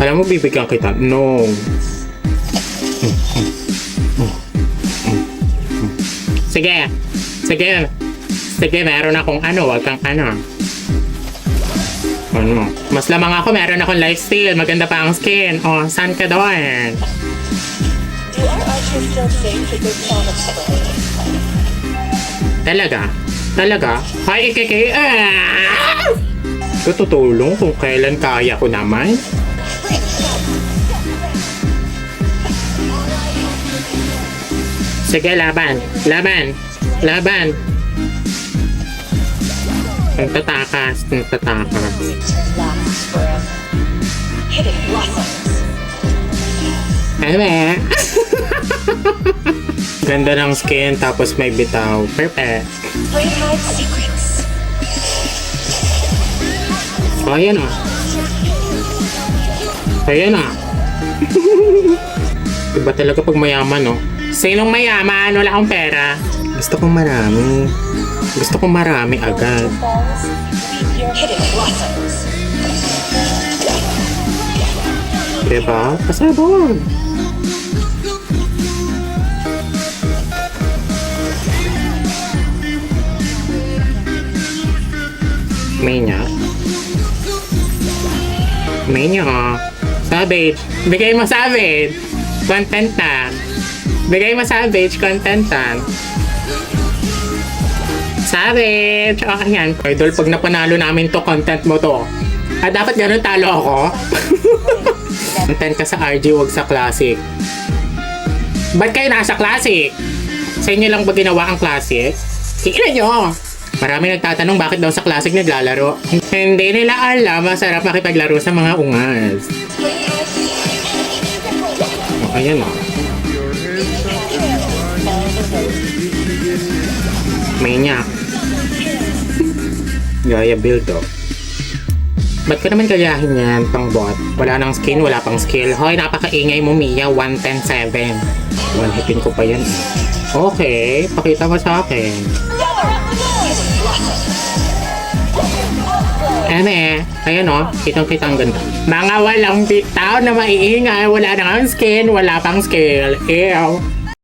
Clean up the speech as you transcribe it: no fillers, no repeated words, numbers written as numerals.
Alam mo, bibigyan kita. No. Sige. Sige. Sige, meron akong ano. Wag kang ano. Ano? Mas lamang ako, meron akong lifestyle. Maganda pa ang skin. Oh, saan ka doon? Do our archers still sing the good song of spring? Talaga? Talaga? Hi, Ikiki! Tutulong kung kailan kaya ko naman. Sige, laban! Laban! Laban! Ang tatakas, ang tatakas. Lasts forever. Hidden blossoms. Ano eh? Ganda ng skin, tapos may bitaw. Perfect. Flame-hide secrets. Oh, ayan o. Ayan o. Iba talaga pag mayaman, no? Sinong mayaman? Wala akong pera. Gusto kong marami. Gusto kong marami agad. Falls. Hidden blossoms. Diba? Pasabog. Menya. Menya. Savage. Bigay mo savage. Contentan. Bigay mo savage. Contentan. Savage. Okay yan. Idol, pag napanalo namin to, content mo to. Dapat ganun talo ako. Content ka sa RG, wag sa classic. Ba't kayo nasa classic? Sa inyo lang ba ginawa ang classic? Tingnan nyo! Marami nagtatanong bakit daw sa classic naglalaro. Hindi nila alam, masarap makipaglaro sa mga ungas. Oh, ayan o. Maniac. Gaya build o. Ba't ko naman gayahin yan, pang bot? Wala nang skin, wala pang skill. Hoy, napakaingay mo, Mia. 110-7. One hitin ko pa yan. Okay, pakita mo sa akin. Ayan o, kitang-kita ang ganda. Mga walang bitaw na maiingay, wala nang skin, wala pang skill. Ew.